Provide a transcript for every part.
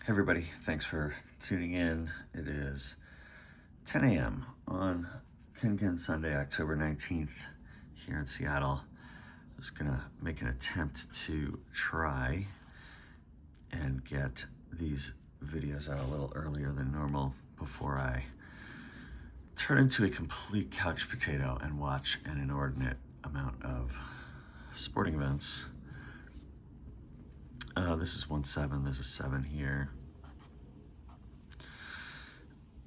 everybody, thanks for tuning in. It is 10 a.m. on KenKen Sunday, October 19th here in Seattle. I'm just gonna make an attempt to try and get these videos out a little earlier than normal before I turn into a complete couch potato and watch an inordinate amount of sporting events. This is 1-7, there's a 7 here.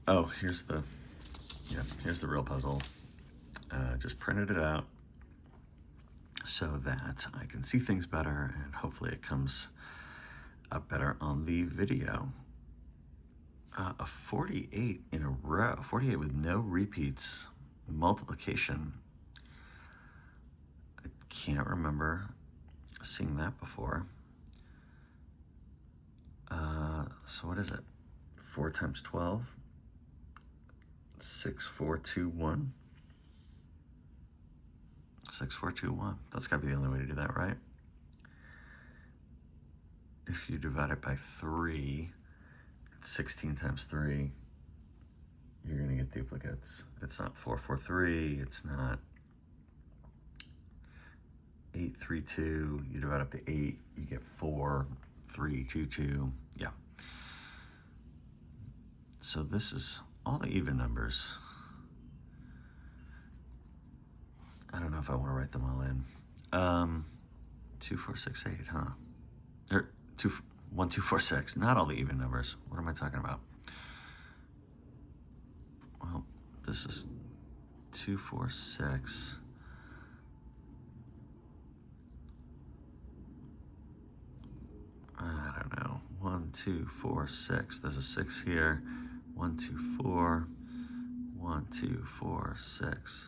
Oh, here's the real puzzle. Just printed it out so that I can see things better and hopefully it comes up better on the video. A 48 in a row, 48 with no repeats, multiplication. I can't remember seeing that before. So what is it? 4 times 12, 6, 4, 2, 1. 6, 4, 2, 1. That's got to be the only way to do that, right? If you divide it by 3, it's 16 times 3. You're going to get duplicates. It's not 4, 4, 3. It's not 8, 3, 2. You divide up the 8, you get 4, 3, 2, 2. Yeah. So this is all the even numbers. I don't know if I want to write them all in. 2, 4, 6, 8, huh? Or 1, 2, 4, 6. Not all the even numbers. What am I talking about? Well, this is 2, 4, 6. I don't know. 1, 2, 4, 6. There's a 6 here. 1, 2, 4. 1, 2, 4, 6.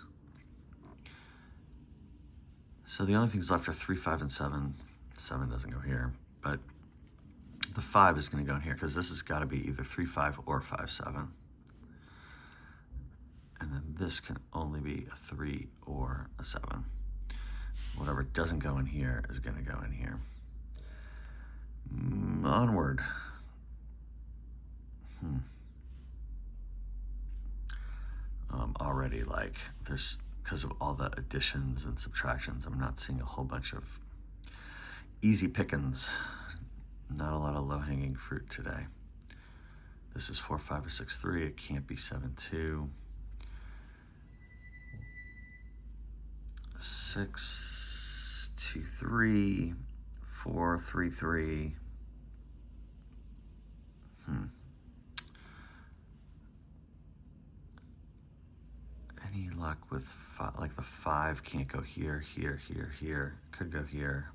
So the only things left are 3, 5, and 7. 7 doesn't go here, but the 5 is going to go in here because this has got to be either 3, 5 or 5, 7. And then this can only be a 3 or a 7. Whatever doesn't go in here is going to go in here. Onward. Already, like, there's, because of all the additions and subtractions, I'm not seeing a whole bunch of easy pickings. Not a lot of low-hanging fruit today. This is 4, 5, or 6, 3. It can't be 7, 2. 6, 2, 3. 4, 3, 3. Any luck with 5? Like the 5 can't go here, here, here, here. Could go here.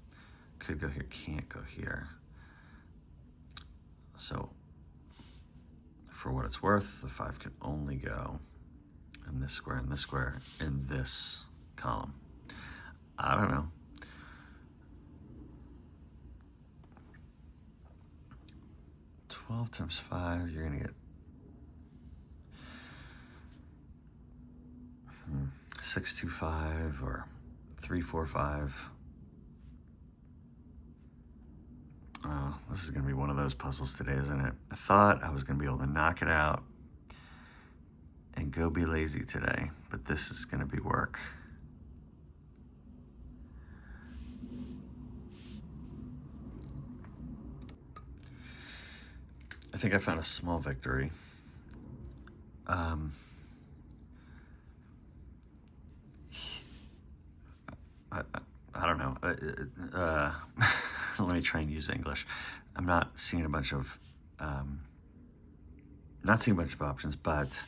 Could go here. Can't go here. So, for what it's worth, the 5 can only go in this square, in this square, in this column. I don't know. Times 5, you're gonna get 6, 2, 5 or 3, 4, 5. This is gonna be one of those puzzles today, isn't it? I thought I was gonna be able to knock it out and go be lazy today, but this is gonna be work. I think I found a small victory. I don't know. Let me try and use English. I'm not seeing a bunch of options, but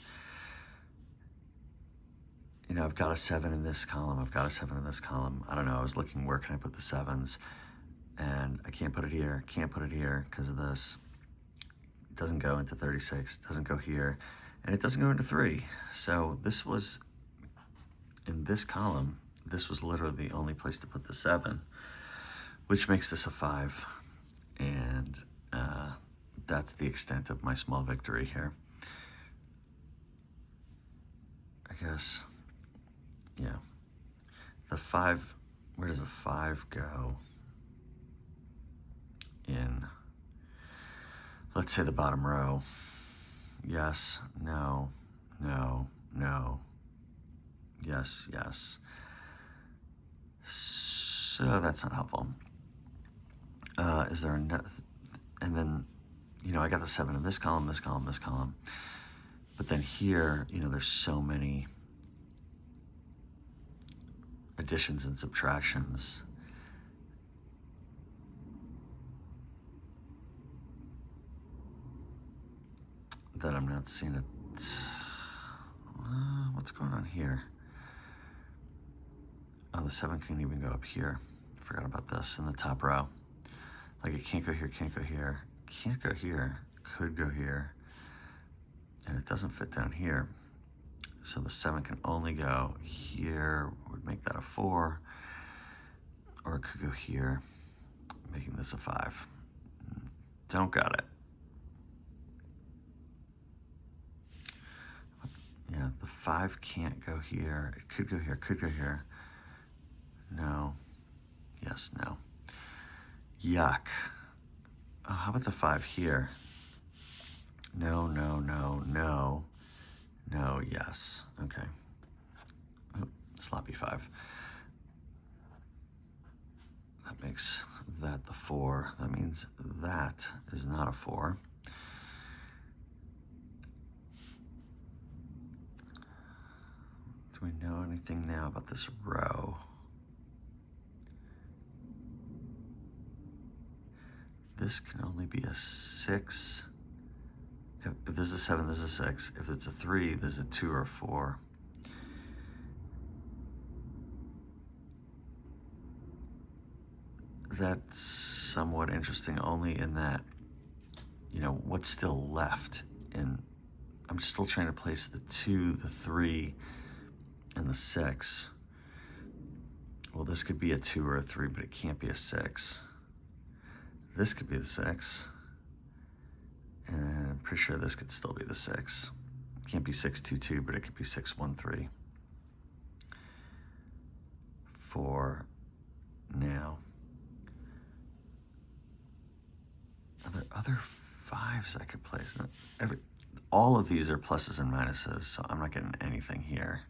you know, I've got a 7 in this column. I've got a 7 in this column. I don't know. I was looking, where can I put the 7s? And I can't put it here. Can't put it here because of this. It doesn't go into 36. Doesn't go here, and it doesn't go into 3. So this was in this column. This was literally the only place to put the 7, which makes this a 5. And that's the extent of my small victory here. I guess, yeah. The 5, where does the 5 go in? let's say the bottom row. Yes, no, no, no. Yes, yes. So that's not helpful. Is there a net? And then, you know, I got the 7 in this column, this column, this column. But then here, you know, there's so many additions and subtractions that I'm not seeing it. What's going on here? Oh, the 7 can't even go up here. Forgot about this in the top row. Like it can't go here, can't go here, can't go here, could go here, and it doesn't fit down here. So the 7 can only go here, would make that a 4, or it could go here, making this a 5. Don't got it. Yeah, the 5 can't go here. It could go here, could go here. No. Yes, no. Yuck. Oh, how about the 5 here? No, no, no, no. No, yes. Okay. Oh, sloppy 5. That makes that the 4. That means that is not a 4. Do we know anything now about this row? This can only be a 6. If this is a 7, this is a 6. If it's a 3, there's a 2 or a 4. That's somewhat interesting only in that, you know, what's still left? And I'm still trying to place the 2, the 3, and the 6. Well, this could be a 2 or a 3, but it can't be a 6. This could be the 6. And I'm pretty sure this could still be the 6. It can't be 622, but it could be 613. For now. Are there other 5s I could place? All of these are pluses and minuses, so I'm not getting anything here.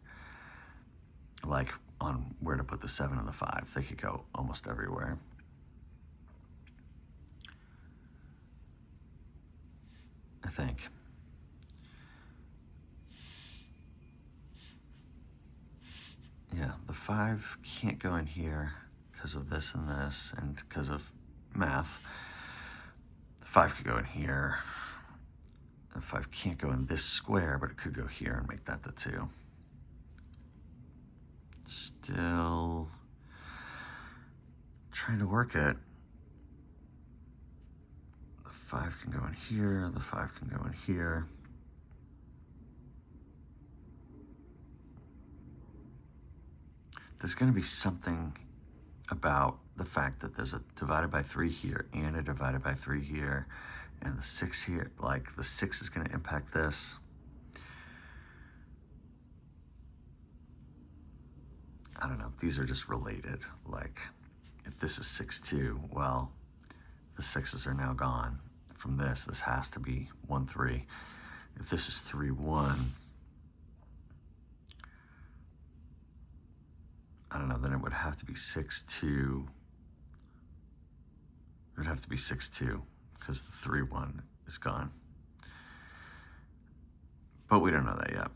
Like on where to put the 7 and the 5. They could go almost everywhere. I think. Yeah, the 5 can't go in here because of this and this, and because of math. The 5 could go in here. The 5 can't go in this square, but it could go here and make that the 2. Still trying to work it. The 5 can go in here, the 5 can go in here. There's going to be something about the fact that there's a divided by 3 here and a divided by 3 here, and the 6 here, like the 6 is going to impact this. I don't know, these are just related. Like if this is 6-2, well, the 6s are now gone. From this has to be 1-3. If this is 3-1, I don't know, then it would have to be 6-2. It would have to be 6-2 because the 3-1 is gone. But we don't know that yet.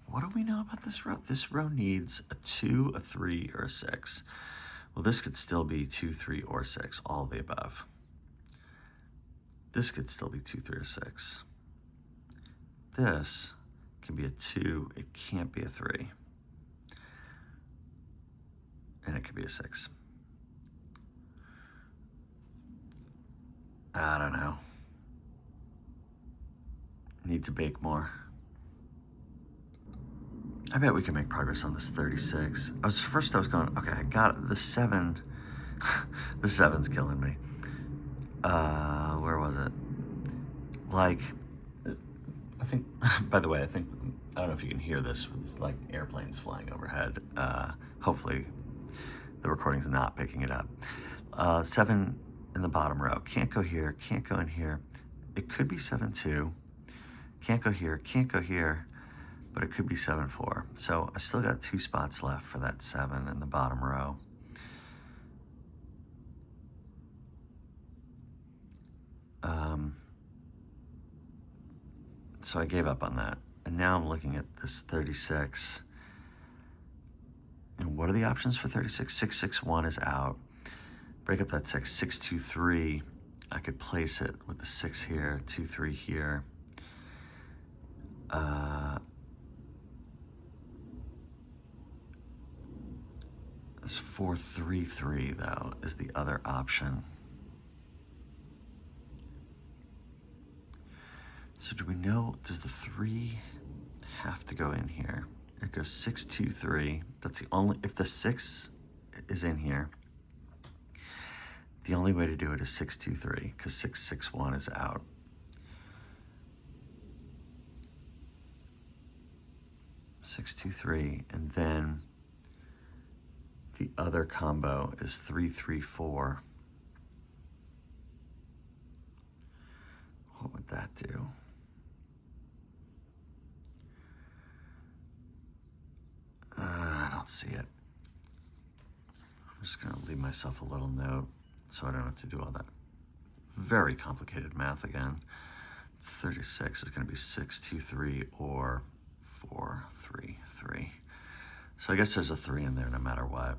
What do we know about this row? This row needs a 2, a 3, or a 6. Well, this could still be 2, 3, or 6, all of the above. This could still be 2, 3, or 6. This can be a 2, it can't be a 3. And it could be a 6. I don't know. Need to bake more. I bet we can make progress on this 36. First I was going, okay, I got it. The 7. The 7's killing me. Where was it? Like, I think, by the way, I don't know if you can hear this, there's like airplanes flying overhead. Hopefully the recording's not picking it up. 7 in the bottom row. Can't go here, can't go in here. It could be 7-2. Can't go here, can't go here, but it could be 7-4. So I still got 2 spots left for that 7 in the bottom row. So I gave up on that. And now I'm looking at this 36. And what are the options for 36? 6-6-1 is out. Break up that 6. 6-2-3. I could place it with the 6 here, 2-3 here. This 4-3-3 though is the other option. So do we know, does the 3 have to go in here? It goes 6-2-3. That's the only, if the 6 is in here, the only way to do it is 6-2-3 because 6-6-1 is out. Six, 2, 3, and then the other combo is 3-3-4. What would that do? I don't see it. I'm just gonna leave myself a little note so I don't have to do all that very complicated math again. 36 is gonna be 6-2-3 or 4-3-3. So I guess there's a 3 in there no matter what.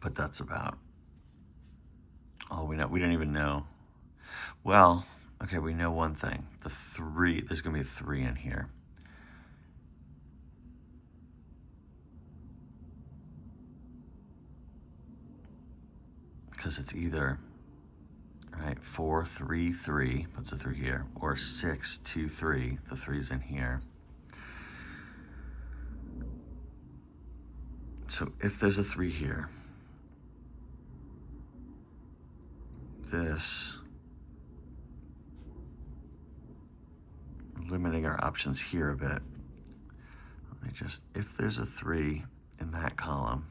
But that's about all we know. We didn't even know. Well, okay, we know one thing. The 3, there's gonna be a 3 in here. Because it's either, right, 4-3-3, puts a 3 here, or 6-2-3, the 3's in here. So if there's a 3 here, this, limiting our options here a bit. Let me just, if there's a 3 in that column,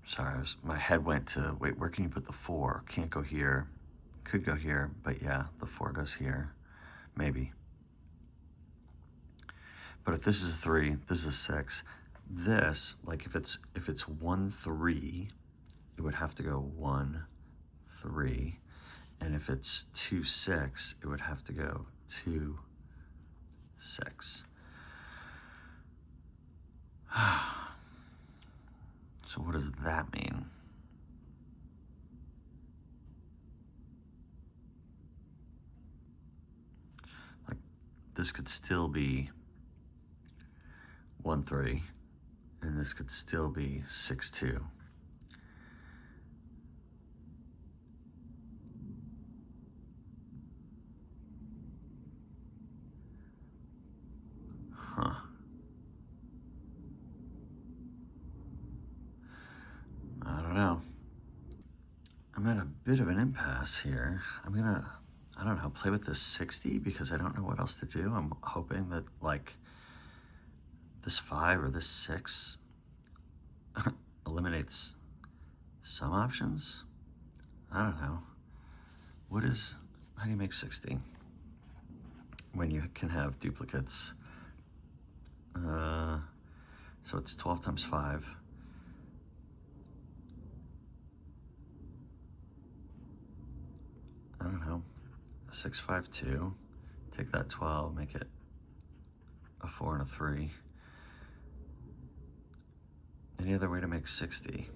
sorry, my head went to, wait, where can you put the 4? Can't go here. Could go here, but yeah, the 4 goes here. Maybe. But if this is a 3, this is a 6. This, like if it's 1-3, it would have to go 1-3. And if it's 2-6, it would have to go 2-6. So what does that mean? Like this could still be 1-3, and this could still be 6-2. Huh. I don't know. I'm at a bit of an impasse here. I'm gonna, I don't know, play with this 60 because I don't know what else to do. I'm hoping that like this 5 or this 6 eliminates some options. I don't know. How do you make 60? When you can have duplicates. So it's 12 times 5. I don't know, 6, 5, 2. Take that 12, make it a 4 and a 3. Any other way to make 60?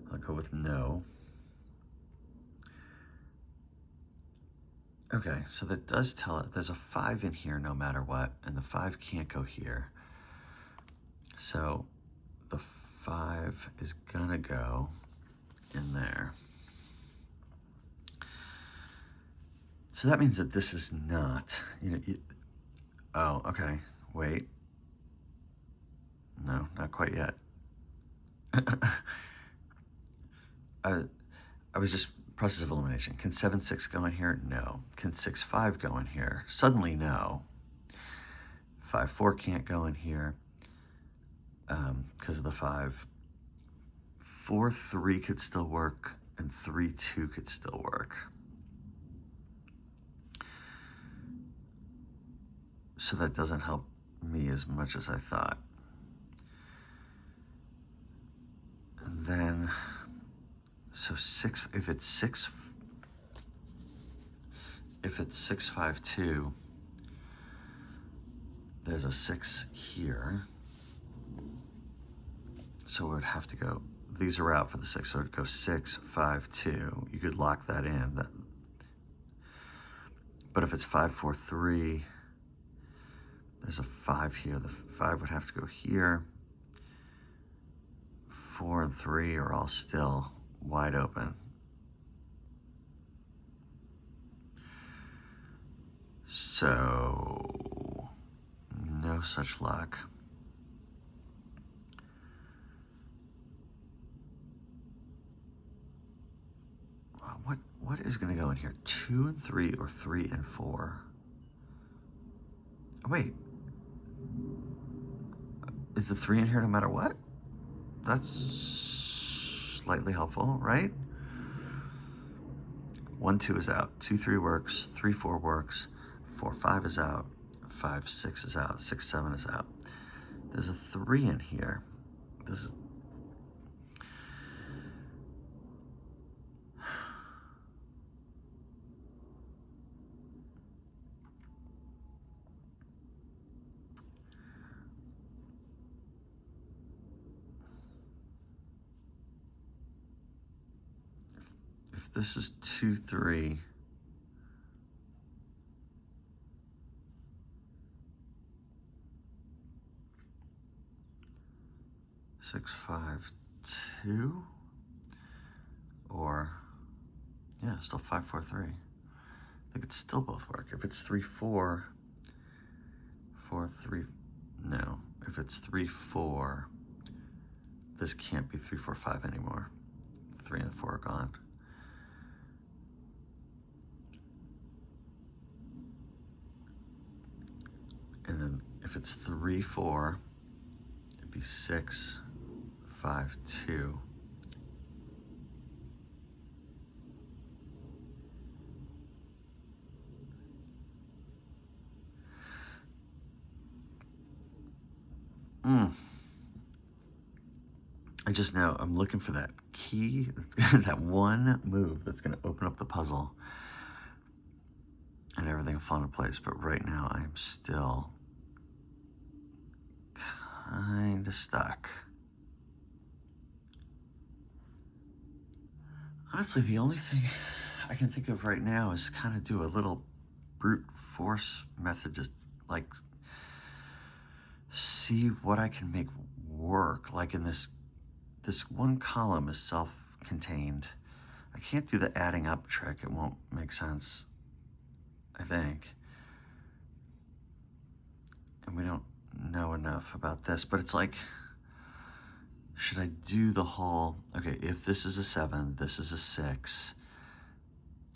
I'll go with no. Okay, so that does tell it there's a 5 in here no matter what, and the 5 can't go here. So the 5 is gonna go in there. So that means that this is not, oh, okay, wait. No, not quite yet. I was just process of elimination. Can 7-6 go in here? No. Can 6-5 go in here? Suddenly, no. 5-4 can't go in here because of the 5. 4-3 could still work, and 3-2 could still work. So that doesn't help me as much as I thought. And then, so 6, if it's 6-5-2, there's a 6 here. So it would have to go, these are out for the 6, so it would go 6-5-2. You could lock that in. But if it's 5-4-3, there's a 5 here. The 5 would have to go here. 4 and 3 are all still wide open. So, no such luck. What is going to go in here? 2 and 3 or 3 and 4? Wait. Is the 3 in here no matter what? That's slightly helpful, right? 1-2 is out. 2-3 works. 3-4 works. 4-5 is out. 5-6 is out. 6-7 is out. There's a 3 in here. This is... If this is 2-3, six, 5, 2, or yeah, still 5, 4, 3. I think it's still both work. If it's 3, 4, 4, 3, no. If it's 3, 4, this can't be 3, 4, 5 anymore. 3 and 4 are gone. And then if it's 3, 4, it'd be 6, 5, 2. I just know I'm looking for that key, that one move that's going to open up the puzzle and everything will fall into place. But right now I'm still kind of stuck. Honestly, the only thing I can think of right now is kind of do a little brute force method, just like see what I can make work. Like in this one column is self-contained. I can't do the adding up trick. It won't make sense, I think. And we don't know enough about this, but it's like, should I do the whole, okay, if this is a 7, this is a 6,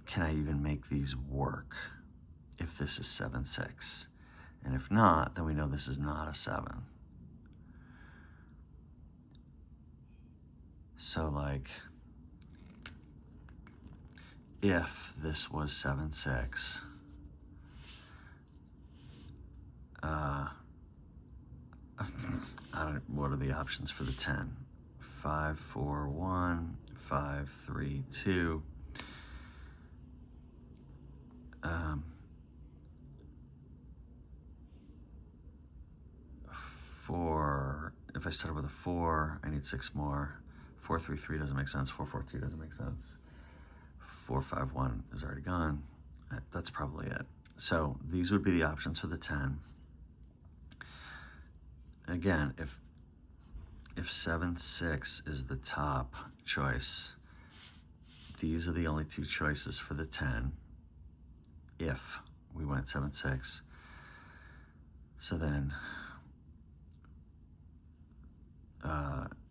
can I even make these work if this is 7, 6? And if not, then we know this is not a 7. So like, if this was 7, 6, what are the options for the 10? 5, 4, 1, 5, 3, 2. 4, if I started with a 4, I need 6 more. 4, 3, 3 doesn't make sense. 4, 4, 2 doesn't make sense. 4, 5, 1 is already gone. That's probably it. So these would be the options for the 10. Again, if 7, 6 is the top choice, these are the only 2 choices for the 10 if we went 7, 6. So then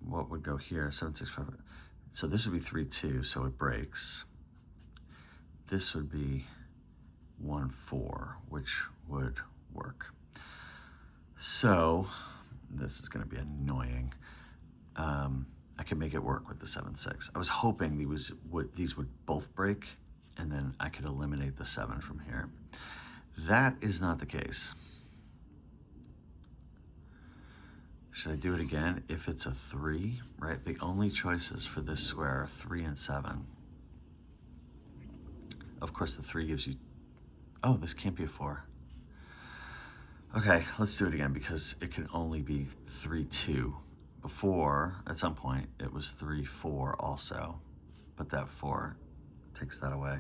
what would go here? 7, 6, 5. So this would be 3, 2, so it breaks. This would be 1, 4, which would work. So this is going to be annoying. I could make it work with the 7, 6. I was hoping these would both break, and then I could eliminate the 7 from here. That is not the case. Should I do it again? If it's a 3, right? The only choices for this square are 3 and 7. Of course, the 3 gives you... Oh, this can't be a 4. Okay, let's do it again because it can only be 3, 2. Before, at some point, it was 3, 4 also. But that 4 takes that away.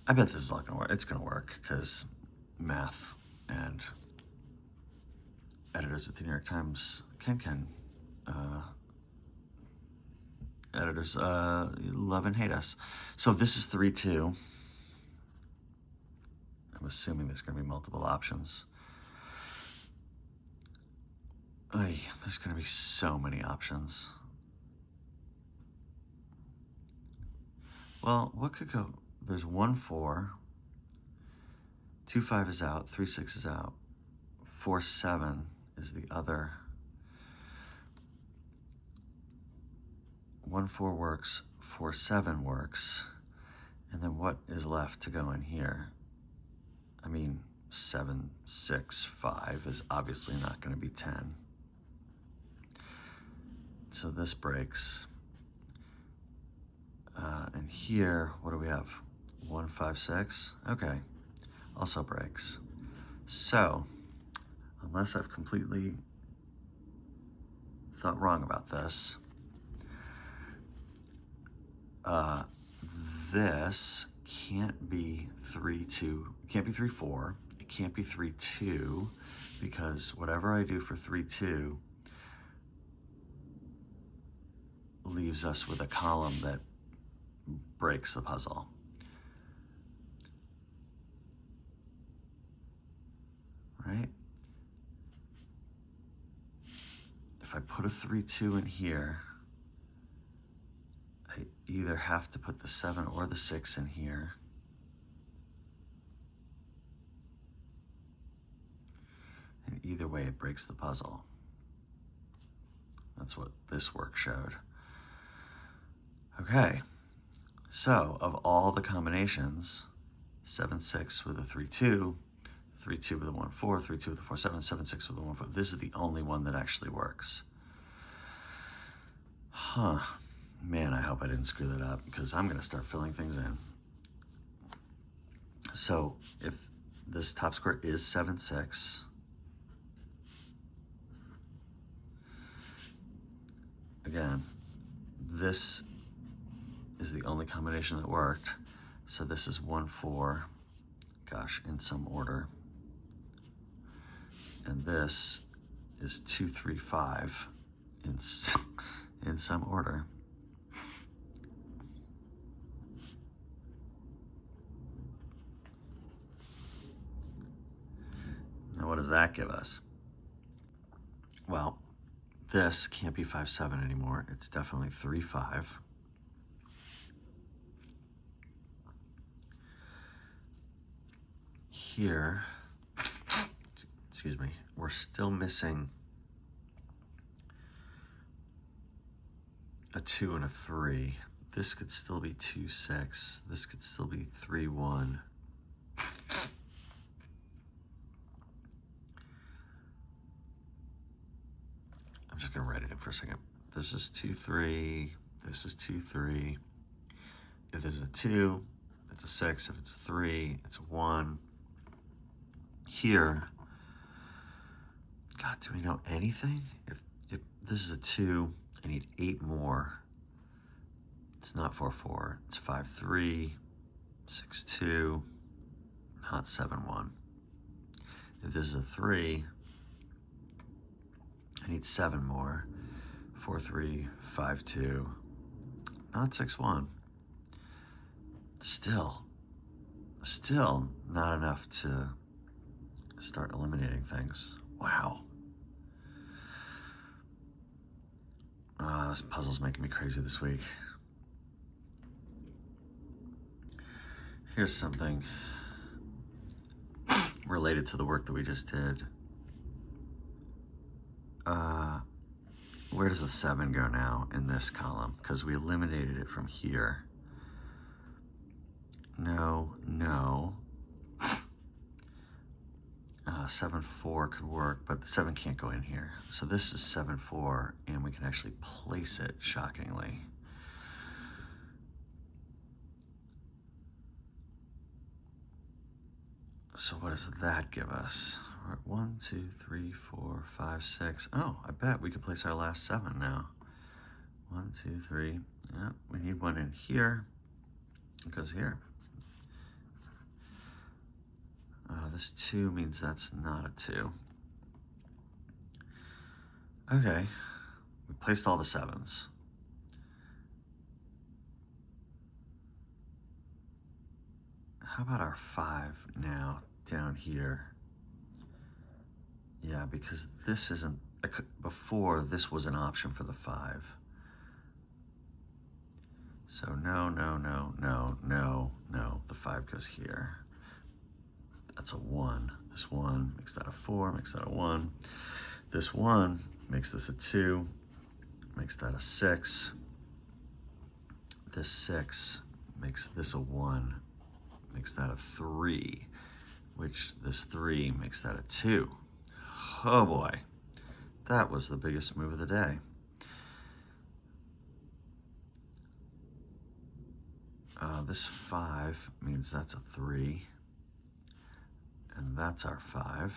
I bet this is not going to work. It's going to work because math and editors at the New York Times, KenKen, editors love and hate us. So if this is 3, 2, I'm assuming there's going to be multiple options. Oy, there's going to be so many options. Well, what could go? There's 1, 4, 2, 5 is out, 3, 6 is out, 4, 7 is the other. 1, 4 works, 4, 7 works, and then what is left to go in here? I mean, 7, 6, 5 is obviously not going to be 10. So this breaks. And here, what do we have? 1, 5, 6. Okay, also breaks. So, unless I've completely thought wrong about this, this can't be 3, 2. It can't be 3, 4. It can't be 3, 2, because whatever I do for 3, 2 leaves us with a column that breaks the puzzle. Right? If I put a 3, 2 in here, I either have to put the 7 or the 6 in here. And either way, it breaks the puzzle. That's what this work showed. Okay, so of all the combinations, 7, 6 with a 3, 2, 3, 2 with a 1, 4, 3, 2 with a 4, 7, 7, 6 with a 1, 4. This is the only one that actually works. Huh. Man, I hope I didn't screw that up because I'm going to start filling things in. So if this top square is 7, 6, again, this is the only combination that worked. So this is 1, 4, gosh, in some order. And this is 2, 3, 5 in some order. Now what does that give us? Well, this can't be 5, 7 anymore. It's definitely 3, 5. Here, excuse me, we're still missing a 2 and a 3. This could still be 2, 6. This could still be 3, 1. I'm just gonna write it in for a second. This is 2, 3. This is 2, 3. If there's a 2, it's a 6. If it's a 3, it's a 1. Here, God, do we know anything? If this is a 2, I need 8 more. It's not 4, 4. It's 5, 3, 6, 2, not 7, 1. If this is a 3, I need 7 more. 4, 3, 5, 2, not 6, 1. Still not enough to start eliminating things. Wow. This puzzle's making me crazy this week. Here's something related to the work that we just did. Where does the 7 go now in this column? Because we eliminated it from here. No, no. 7, 4 could work, but the 7 can't go in here. So this is 7, 4, and we can actually place it, shockingly. So what does that give us? We're at 1, 2, 3, 4, 5, 6. Oh, I bet we could place our last 7 now. 1, 2, 3. Yeah, we need one in here. It goes here. This 2 means that's not a 2. Okay, we placed all the 7s. How about our 5 now down here? Yeah, because this isn't, before this was an option for the 5. So no, no, no, no, no, no. The 5 goes here. That's a 1. This 1 makes that a 4, makes that a 1. This 1 makes this a 2, makes that a 6. This 6 makes this a 1, makes that a 3, which this 3 makes that a 2. Oh boy, that was the biggest move of the day. This 5 means that's a 3, and that's our 5.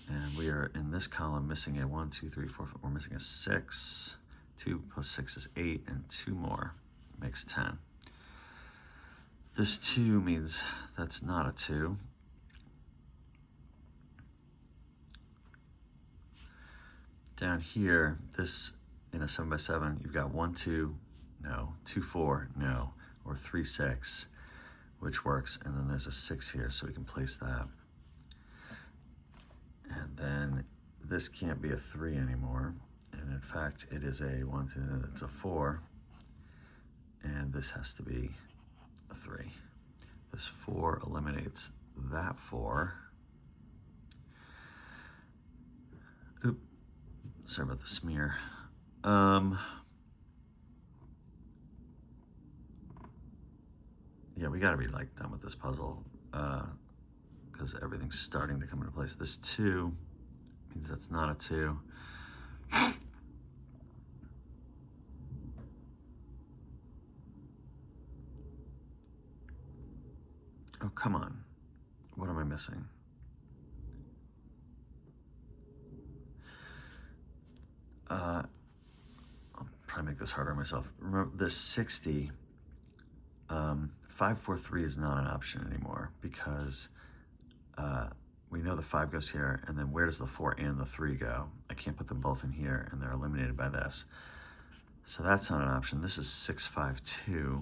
And we are in this column missing a 1, 2, 3, 4, 5. We're missing a 6. 2 plus 6 is 8, and 2 more makes 10. This 2 means that's not a 2. Down here, this in a 7 by 7, you've got 1, 2, no, 2, 4, no, or 3, 6, which works, and then there's a 6 here, so we can place that. And then this can't be a 3 anymore, and in fact, it is a 1, 2, it's a 4, and this has to be a 3. This 4 eliminates that 4. Oop, sorry about the smear. Yeah, we gotta be like done with this puzzle because everything's starting to come into place. This 2 means that's not a 2. Oh, come on. What am I missing? I'll probably make this harder on myself. Remember, this 60, 5, 4, 3 is not an option anymore because we know the 5 goes here, and then where does the 4 and the 3 go? I can't put them both in here, and they're eliminated by this. So that's not an option. This is 6, 5, 2.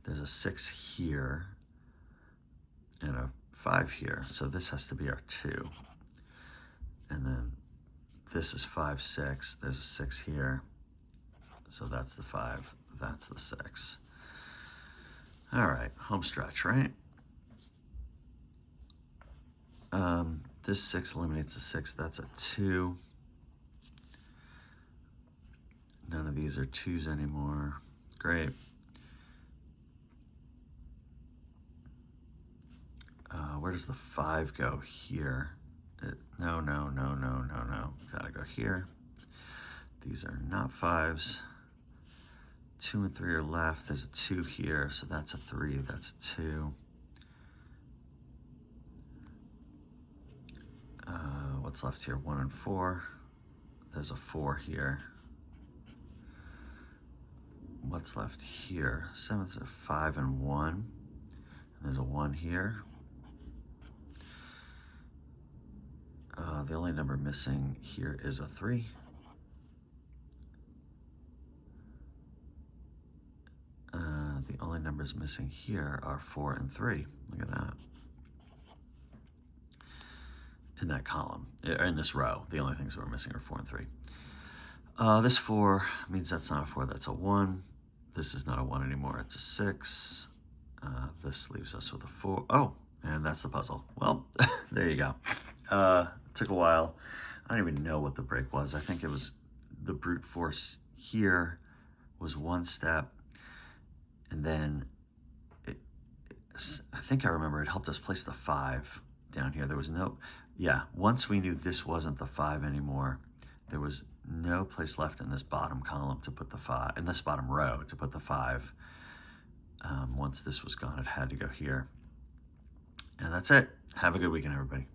There's a 6 here and a 5 here, so this has to be our 2. And then this is 5, 6. There's a 6 here, so that's the 5. That's the 6. All right, home stretch, right? This 6 eliminates the 6. That's a 2. None of these are 2s anymore. Great. Where does the 5 go? Here. No, no, no, no, no, no. Gotta go here. These are not 5s. 2 and 3 are left. There's a 2 here, so that's a 3. That's a 2. What's left here? 1 and 4. There's a 4 here. What's left here? 7's a 5 and 1. And there's a 1 here. The only number missing here is a 3. The only numbers missing here are 4 and 3. Look at that. in that column, or in this row. The only things that we're missing are 4 and 3. This 4 means that's not a 4, that's a 1. This is not a 1 anymore, it's a 6. This leaves us with a 4. Oh, and that's the puzzle. Well, there you go. Took a while. I don't even know what the break was. I think it was the brute force here was one step, and then I think I remember it helped us place the 5 down here. There was no, yeah, once we knew this wasn't the 5 anymore, there was no place left in this bottom column to put the 5, in this bottom row to put the 5. Once this was gone, it had to go here. And that's it. Have a good weekend, everybody.